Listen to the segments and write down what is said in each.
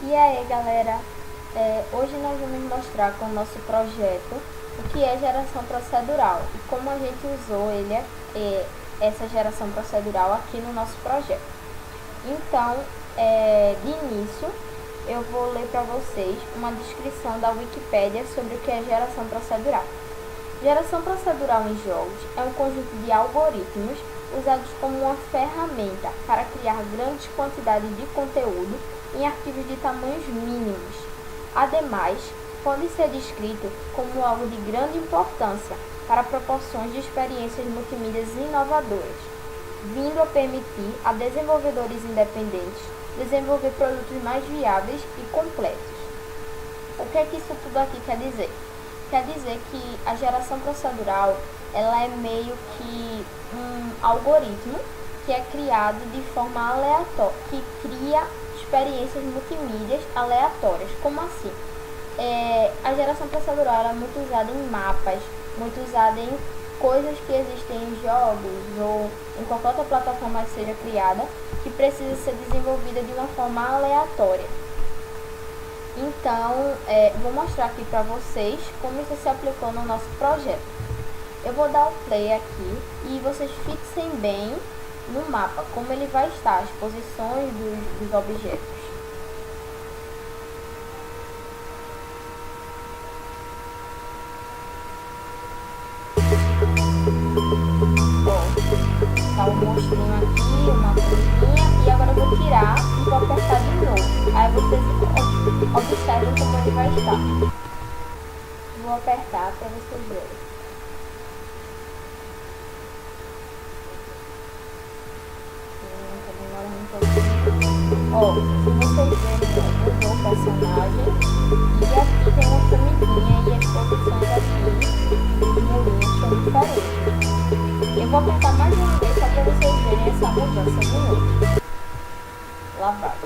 E aí galera, hoje nós vamos mostrar com o nosso projeto o que é geração procedural e como a gente usou essa geração procedural aqui no nosso projeto. Então, de início, eu vou ler para vocês uma descrição da Wikipédia sobre o que é geração procedural. Geração procedural em jogos é um conjunto de algoritmos usados como uma ferramenta para criar grandes quantidades de conteúdo em arquivos de tamanhos mínimos. Ademais, pode ser descrito como algo de grande importância para proporções de experiências multimídias inovadoras, vindo a permitir a desenvolvedores independentes desenvolver produtos mais viáveis e completos. O que é que isso tudo aqui quer dizer? Quer dizer que a geração procedural ela é meio que um algoritmo que é criado de forma aleatória, que cria experiências multimídias aleatórias. Como assim? A geração procedural ela é muito usada em mapas, muito usada em coisas que existem em jogos ou em qualquer outra plataforma que seja criada, que precisa ser desenvolvida de uma forma aleatória. Então, vou mostrar aqui para vocês como isso se aplicou no nosso projeto. Eu vou dar o play aqui e vocês fixem bem no mapa, como ele vai estar, as posições dos objetos. Tá um monstrinho aqui, uma coisinha, e agora eu vou tirar e vou apertar de novo. Aí vocês observem como ele vai estar. Vou apertar para vocês verem. Tá demorando um pouquinho. Ó, se vocês verem, mudou o personagem. E aqui tem uma formiguinha e as posições aqui no link são diferentes. Eu vou apertar mais uma vez só para vocês verem essa mudança de novo. Lá vai.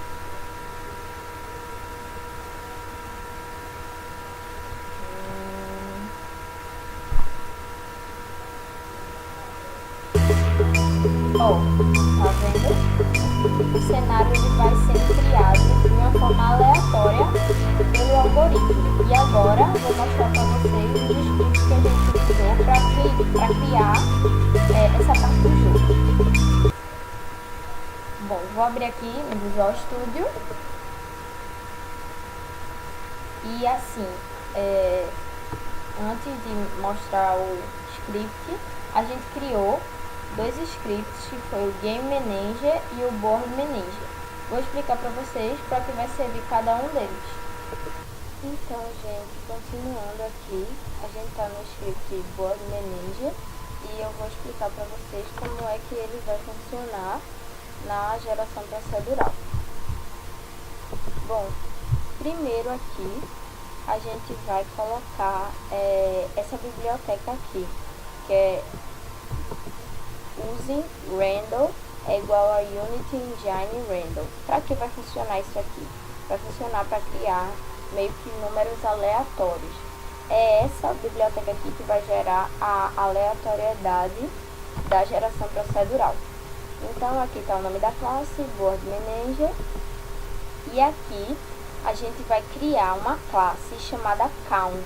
Ó, tá vendo? O cenário ele vai ser criado de uma forma aleatória pelo algoritmo. E agora eu vou mostrar para vocês os scripts que a gente usou para criar essa parte do jogo. Bom, vou abrir aqui no Visual Studio. E assim, antes de mostrar o script, a gente criou dois scripts, que foi o Game Manager e o Board Manager. Vou explicar para vocês para que vai servir cada um deles. Então, gente, continuando aqui, a gente está no script Board Manager e eu vou explicar para vocês como é que ele vai funcionar na geração procedural. Bom, primeiro aqui a gente vai colocar essa biblioteca aqui, que é using Random é igual a Unity Engine Random. Para que vai funcionar isso aqui? Vai funcionar para criar meio que números aleatórios. É essa biblioteca aqui que vai gerar a aleatoriedade da geração procedural. Então aqui está o nome da classe, Board Manager, e aqui a gente vai criar uma classe chamada Count.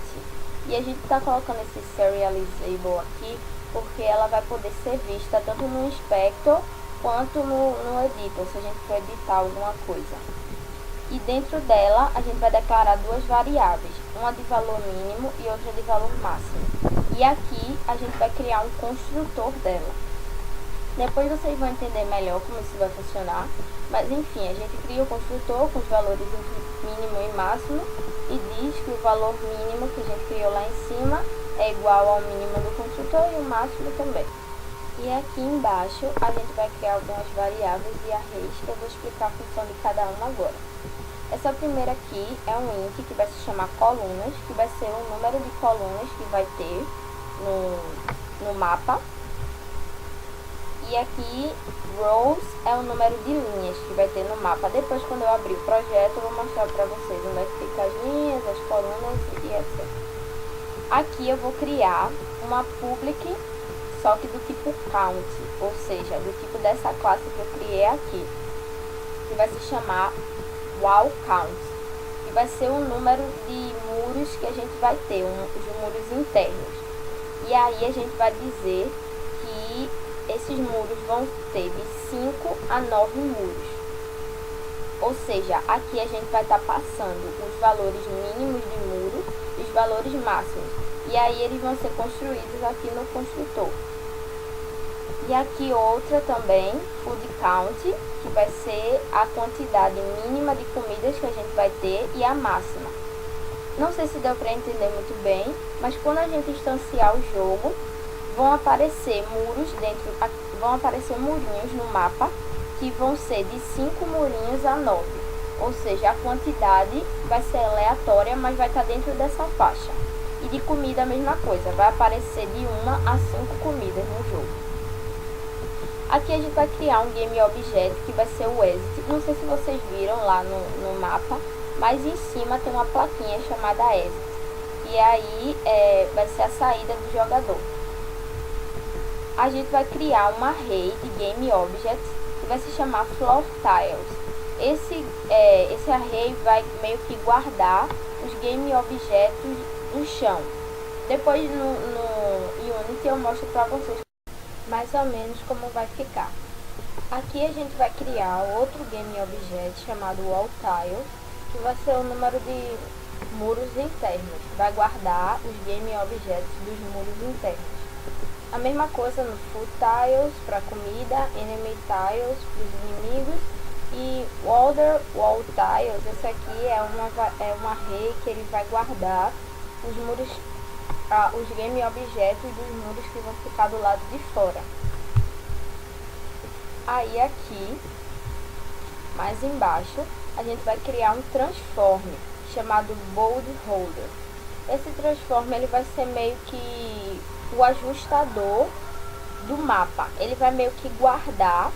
E a gente está colocando esse Serializable aqui porque ela vai poder ser vista tanto no Inspector quanto no Editor, se a gente for editar alguma coisa. E dentro dela a gente vai declarar duas variáveis, uma de valor mínimo e outra de valor máximo. E aqui a gente vai criar um construtor dela. Depois vocês vão entender melhor como isso vai funcionar, mas enfim, a gente cria o construtor com os valores mínimo e máximo e diz que o valor mínimo que a gente criou lá em cima é igual ao mínimo do construtor e o máximo também. E aqui embaixo a gente vai criar algumas variáveis e arrays que eu vou explicar a função de cada uma agora. Essa primeira aqui é um int que vai se chamar colunas, que vai ser o número de colunas que vai ter no mapa. E aqui, rows é o número de linhas que vai ter no mapa. Depois, quando eu abrir o projeto, eu vou mostrar para vocês onde é que fica as linhas, as colunas e etc. Aqui eu vou criar uma public, só que do tipo count, ou seja, do tipo dessa classe que eu criei aqui, que vai se chamar wall count. vai ser o número de muros que a gente vai ter, os muros internos. E aí a gente vai dizer que esses muros vão ter de 5 a 9 muros. Ou seja, aqui a gente vai estar passando os valores mínimos de muro e os valores máximos. E aí eles vão ser construídos aqui no construtor. E aqui outra também, food count, que vai ser a quantidade mínima de comidas que a gente vai ter e a máxima. Não sei se deu para entender muito bem, mas quando a gente instanciar o jogo, vão aparecer murinhos no mapa, que vão ser de 5 murinhos a 9. Ou seja, a quantidade vai ser aleatória, mas vai estar dentro dessa faixa. E de comida a mesma coisa, vai aparecer de 1 a 5 comidas no jogo. Aqui a gente vai criar um game object, que vai ser o exit. Não sei se vocês viram lá no mapa, mas em cima tem uma plaquinha chamada exit. E aí vai ser a saída do jogador. A gente vai criar uma array de game objects, que vai se chamar floor tiles. Esse array vai meio que guardar os game objetos no chão. Depois no Unity eu mostro para vocês mais ou menos como vai ficar. Aqui a gente vai criar outro game object chamado wall tile, que vai ser o número de muros internos. Vai guardar os game objects dos muros internos. A mesma coisa no food tiles para comida, enemy tiles para os inimigos e other wall tiles. Esse aqui é uma array que ele vai guardar os muros, os game objetos dos muros que vão ficar do lado de fora. Aí aqui, mais embaixo, a gente vai criar um transform chamado bold holder. Esse transform ele vai ser meio que o ajustador do mapa. Ele vai meio que guardar,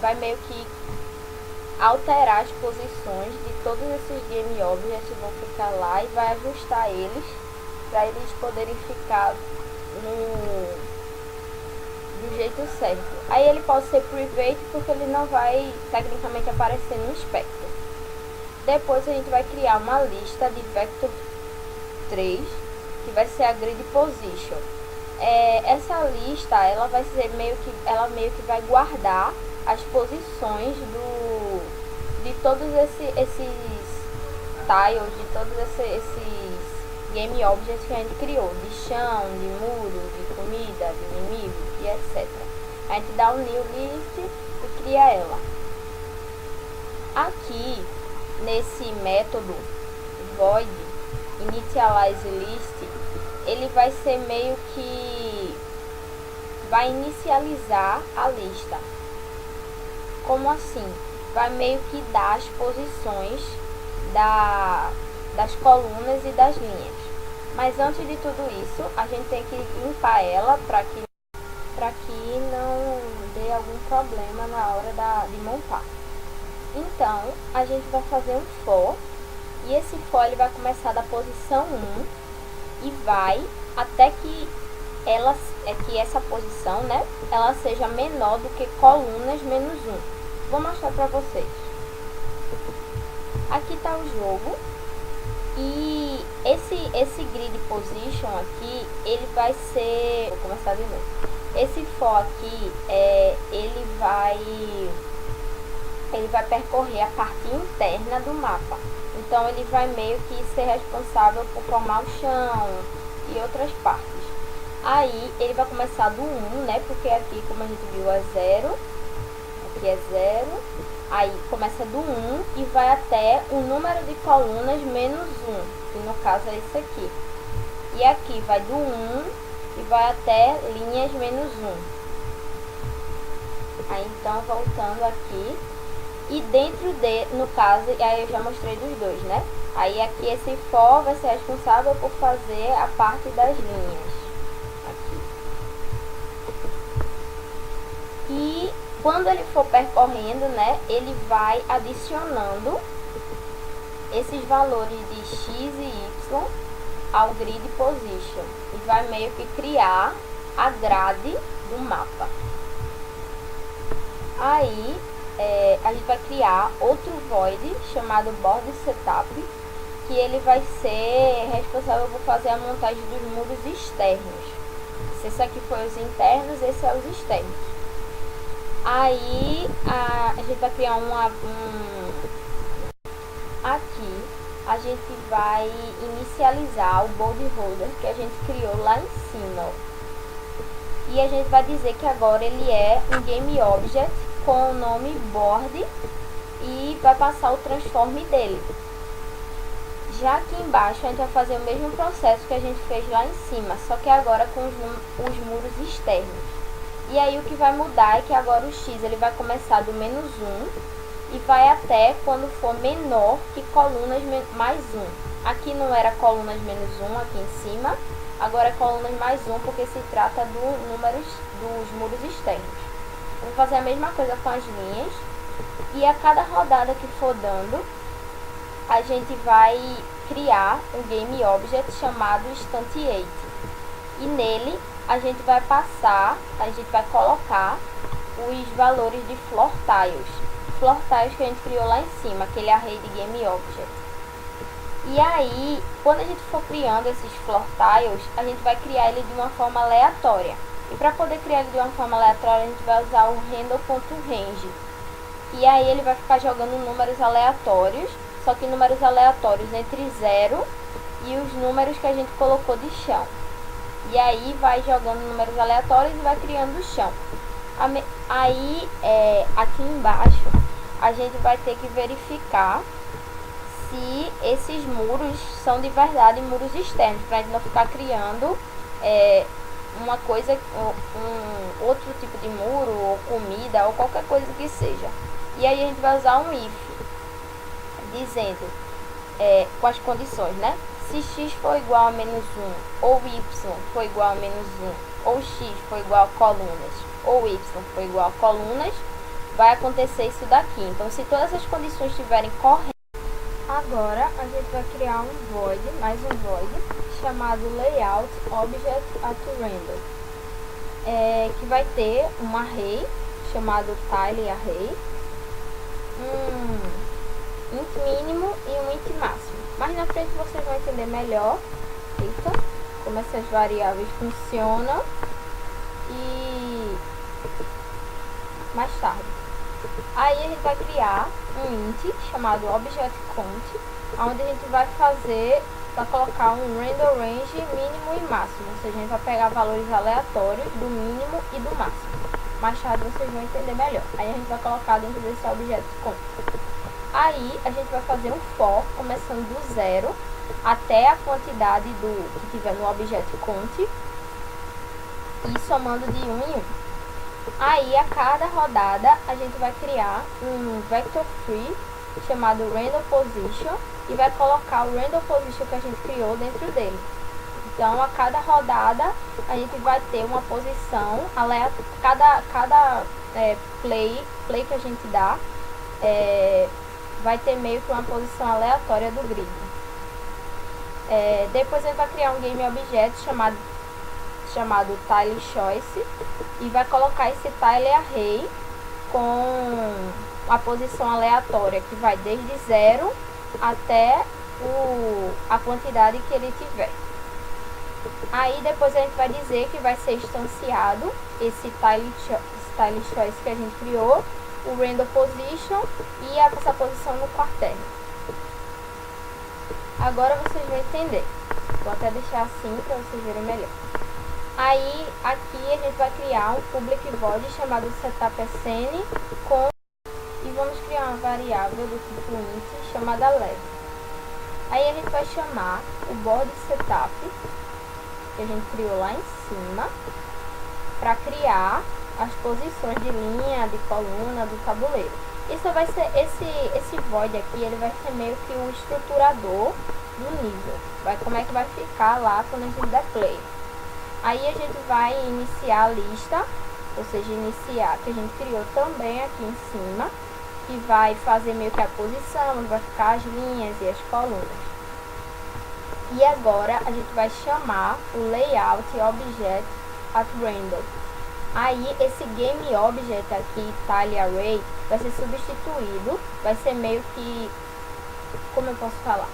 vai meio que alterar as posições de todos esses game objects que vão ficar lá e vai ajustar eles para eles poderem ficar do jeito certo. Aí ele pode ser private porque ele não vai tecnicamente aparecer no espectro. Depois a gente vai criar uma lista de vector 3, que vai ser a grid position. Essa lista ela meio que vai guardar as posições de todos esses tiles, de todos esses game objects que a gente criou, de chão, de muro, de comida, de inimigo e etc. A gente dá um new list e cria ela. Aqui nesse método void initialize list, ele vai ser meio que vai inicializar a lista. Como assim? Vai meio que dar as posições das colunas e das linhas. Mas antes de tudo isso, a gente tem que limpar ela para que não dê algum problema na hora de montar. Então, a gente vai fazer um for, e esse for ele vai começar da posição 1 e vai até que essa posição, né, ela seja menor do que colunas menos 1. Vou mostrar para vocês. Aqui está o jogo. E esse grid position aqui, ele vai ser... Vou começar de novo. Esse for aqui, ele vai percorrer a parte interna do mapa. Então, ele vai meio que ser responsável por formar o chão e outras partes. Aí, ele vai começar do 1, né? Porque aqui, como a gente viu, é 0. Aqui é 0. Aí começa do 1 e vai até o número de colunas menos 1, que no caso é esse aqui. E aqui vai do 1 e vai até linhas menos 1. Aí então voltando aqui. E dentro no caso, aí eu já mostrei dos dois, né? Aí aqui esse for vai ser responsável por fazer a parte das linhas. Aqui. E quando ele for percorrendo, né, ele vai adicionando esses valores de x e y ao grid position e vai meio que criar a grade do mapa. Aí a gente vai criar outro void chamado board setup, que ele vai ser responsável por fazer a montagem dos muros externos. Se esse aqui foi os internos, esse é os externos. Aí a gente vai criar aqui a gente vai inicializar o board holder que a gente criou lá em cima. E a gente vai dizer que agora ele é um game object com o nome board e vai passar o transform dele. Já aqui embaixo a gente vai fazer o mesmo processo que a gente fez lá em cima, só que agora com os muros externos. E aí o que vai mudar é que agora o x ele vai começar do -1 e vai até quando for menor que colunas mais 1. Aqui não era colunas -1 aqui em cima, agora é colunas mais 1 porque se trata dos muros externos. Vou fazer a mesma coisa com as linhas e a cada rodada que for dando, a gente vai criar um game object chamado instantiate. E nele a gente vai colocar os valores de floor tiles. Floor tiles que a gente criou lá em cima, aquele array de game object. E aí, quando a gente for criando esses floor tiles, a gente vai criar ele de uma forma aleatória. E para poder criar ele de uma forma aleatória, a gente vai usar o handle.range. E aí ele vai ficar jogando números aleatórios, só que números aleatórios entre 0 e os números que a gente colocou de chão. E aí vai jogando números aleatórios e vai criando o chão. Aí, aqui embaixo, a gente vai ter que verificar se esses muros são de verdade muros externos, para a gente não ficar criando uma coisa, outro tipo de muro, ou comida, ou qualquer coisa que seja. E aí a gente vai usar um if, dizendo, com as condições, né? Se x for igual a -1, ou y for igual a -1, ou x for igual a colunas, ou y for igual a colunas, vai acontecer isso daqui. Então, se todas as condições estiverem corretas, agora a gente vai criar um void, mais um void, chamado layout object at random, que vai ter um array chamado tile array, um int mínimo e um int máximo. Mais na frente vocês vão entender melhor como essas variáveis funcionam e mais tarde. Aí a gente vai criar um int chamado object_count, onde a gente vai colocar um random range mínimo e máximo, ou seja, a gente vai pegar valores aleatórios do mínimo e do máximo. Mais tarde vocês vão entender melhor. Aí a gente vai colocar dentro desse object_count. Aí a gente vai fazer um for, começando do 0 até a quantidade que tiver no object_count e somando de 1 em 1. Aí a cada rodada a gente vai criar um vector free chamado random position e vai colocar o random position que a gente criou dentro dele. Então a cada rodada a gente vai ter uma posição aleatória, cada play que a gente dá vai ter meio que uma posição aleatória do grid. Depois a gente vai criar um game object chamado tile choice e vai colocar esse tile array com a posição aleatória que vai desde 0 até a quantidade que ele tiver. Aí depois a gente vai dizer que vai ser instanciado esse tile choice que a gente criou, o random position e essa posição no quaterno. Agora vocês vão entender. Vou até deixar assim para vocês verem melhor. Aí aqui a gente vai criar um public void chamado setupScene e vamos criar uma variável do tipo int chamada level. Aí a gente vai chamar o board setup que a gente criou lá em cima para criar as posições de linha, de coluna, do tabuleiro. Isso vai ser esse void aqui, ele vai ser meio que o estruturador do nível. Como é que vai ficar lá quando a gente der play. Aí a gente vai iniciar a lista, ou seja, iniciar, que a gente criou também aqui em cima, que vai fazer meio que a posição, onde vai ficar as linhas e as colunas. E agora a gente vai chamar o layout object at random. Aí esse GameObject aqui, TileArray, vai ser substituído, vai ser meio que, como eu posso falar?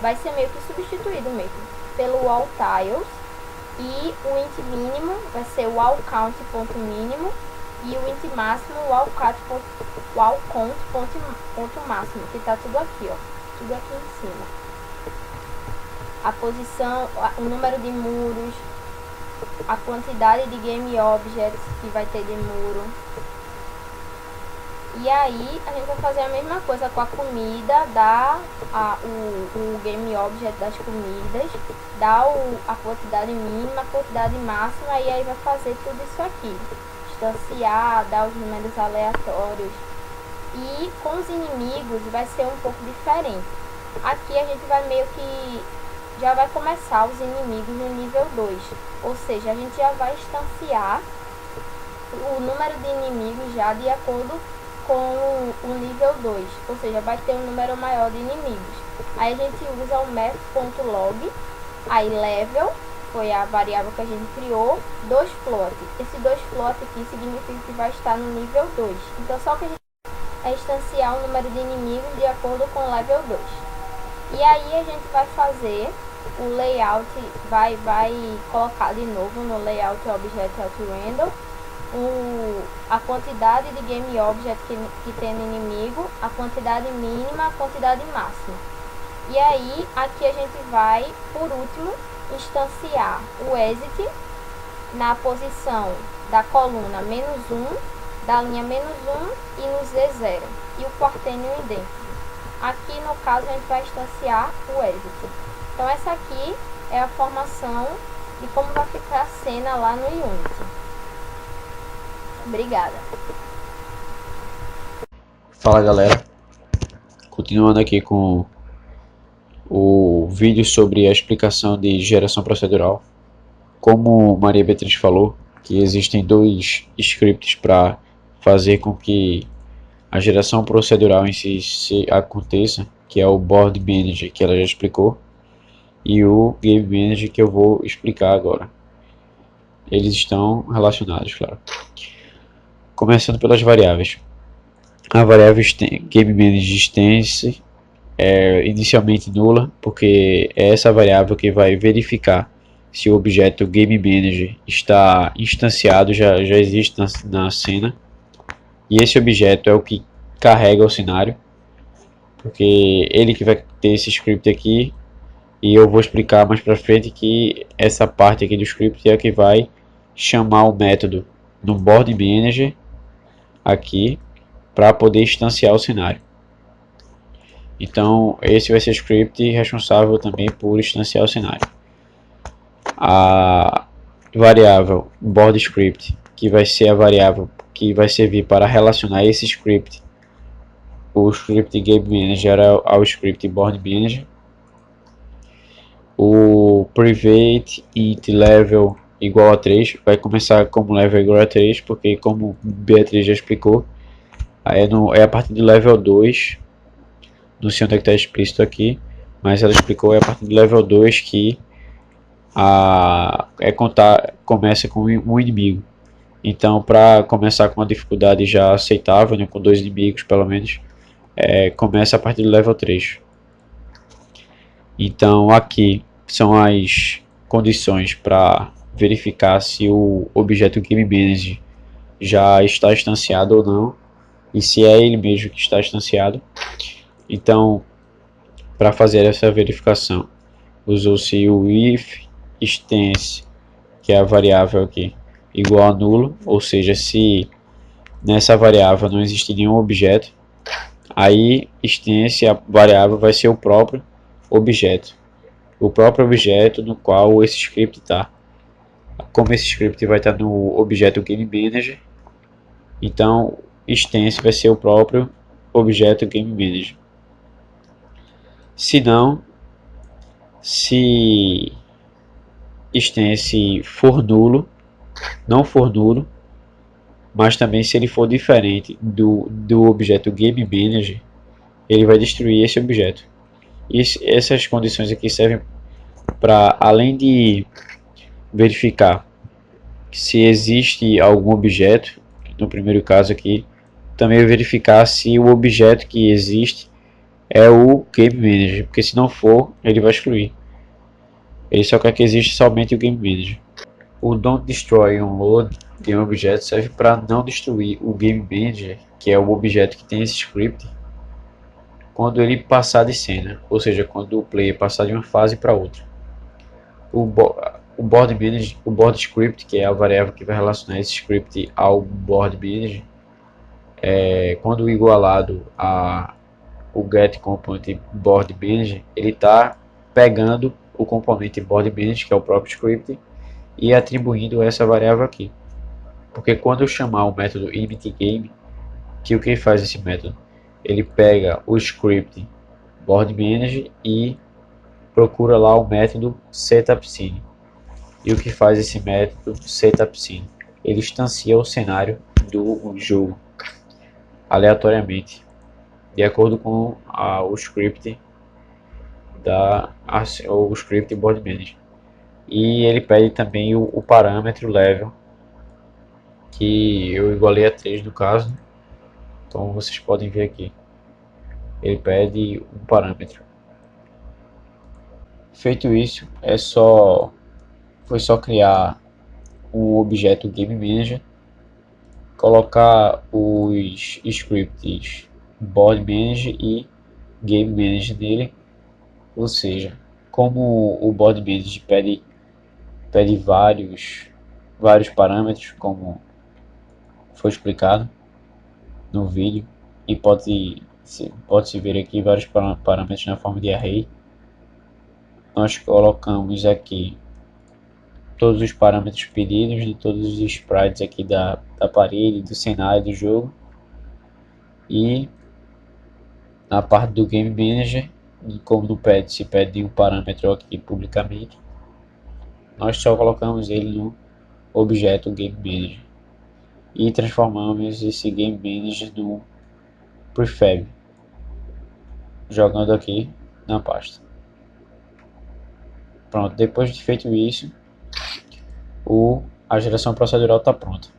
Vai ser meio que substituído mesmo pelo wallTiles, e o int mínimo vai ser o wallCount.mínimo e o int máximo wallCount.máximo, que tá tudo aqui, ó, tudo aqui em cima. A posição, o número de muros, a quantidade de GameObjects que vai ter de muro. E aí a gente vai fazer a mesma coisa com a comida, dá o GameObject das comidas, dá a quantidade mínima, a quantidade máxima, e aí vai fazer tudo isso aqui. Instanciar, dar os números aleatórios. E com os inimigos vai ser um pouco diferente. Aqui a gente vai meio que já vai começar os inimigos no nível 2, ou seja, a gente já vai instanciar o número de inimigos já de acordo com o nível 2, ou seja, vai ter um número maior de inimigos. Aí a gente usa o math.log, aí level, foi a variável que a gente criou, 2float. Esse 2float aqui significa que vai estar no nível 2. Então só que a gente vai instanciar o número de inimigos de acordo com o level 2. E aí a gente vai fazer o layout, vai colocar de novo no layout object.random a quantidade de GameObject que tem no inimigo, a quantidade mínima, a quantidade máxima. E aí aqui a gente vai, por último, instanciar o exit na posição da coluna -1, da linha -1 e no Z0, e o quartenio idêntico. Aqui no caso a gente vai instanciar o exit. Então essa aqui é a formação de como vai ficar a cena lá no Unity. Obrigada. Fala galera, continuando aqui com o vídeo sobre a explicação de geração procedural. Como Maria Beatriz falou, que existem dois scripts para fazer com que a geração procedural em si se aconteça, que é o Board Manager, que ela já explicou, e o Game Manager, que eu vou explicar agora. Eles estão relacionados, claro. Começando pelas variáveis. A variável Game Manager Instance é inicialmente nula, porque é essa variável que vai verificar se o objeto Game Manager está instanciado, já existe na cena. E esse objeto é o que carrega o cenário, porque ele que vai ter esse script aqui. E eu vou explicar mais para frente que essa parte aqui do script é a que vai chamar o método no Board Manager aqui para poder instanciar o cenário. Então esse vai ser o script responsável também por instanciar o cenário. A variável Board Script, que vai ser a variável que vai servir para relacionar esse script, o script Game Manager, ao script Board Manager. O private int level igual a 3 vai começar como level igual a 3, porque como Beatriz já explicou, é a partir do level 2, não sei onde é que está explícito aqui, mas ela explicou, é a partir do level 2 que começa com um inimigo. Então, para começar com uma dificuldade já aceitável, né, com 2 inimigos pelo menos, começa a partir do level 3. Então aqui são as condições para verificar se o objeto Game Manager já está instanciado ou não, e se é ele mesmo que está instanciado. Então, para fazer essa verificação, usou-se o if instance, que é a variável aqui, igual a nulo, ou seja, se nessa variável não existe nenhum objeto, aí instance, a variável vai ser o próprio objeto no qual esse script está. Como esse script vai estar no objeto Game Manager, então instance vai ser o próprio objeto Game Manager. Se não, se instance for nulo, não for nulo, mas também se ele for diferente do objeto Game Manager, ele vai destruir esse objeto. E essas condições aqui servem para, além de verificar se existe algum objeto, no primeiro caso aqui, também verificar se o objeto que existe é o Game Manager, porque se não for, ele vai excluir. Ele só quer que exista somente o Game Manager. O Don't Destroy Unload de um objeto serve para não destruir o Game Manager, que é o objeto que tem esse script, quando ele passar de cena, ou seja, quando o player passar de uma fase para outra. O board manager, o board script, que é a variável que vai relacionar esse script ao board manager, quando igualado a o get component board manager, ele está pegando o componente board manager, que é o próprio script, e atribuindo essa variável aqui. Porque quando eu chamar o método initGame, que o que faz esse método? Ele pega o script board manager e procura lá o método setupScene. E o que faz esse método setupScene? Ele instancia o cenário do jogo aleatoriamente, de acordo com o script o script board manager. E ele pede também o parâmetro level, que eu igualei a 3 no caso. Então vocês podem ver aqui. Ele pede um parâmetro. Feito isso, foi só criar um objeto Game Manager, colocar os scripts Board Manager e Game Manager nele, ou seja, como o Board Manager pede vários parâmetros, como foi explicado no vídeo, e pode-se ver aqui vários parâmetros na forma de array. Nós colocamos aqui todos os parâmetros pedidos de todos os sprites aqui da parede, do cenário do jogo, e na parte do Game Manager, como no pad se pede um parâmetro aqui publicamente, nós só colocamos ele no objeto Game Manager e transformamos esse Game Manager no prefab, jogando aqui na pasta. Pronto, depois de feito isso, a geração procedural está pronta.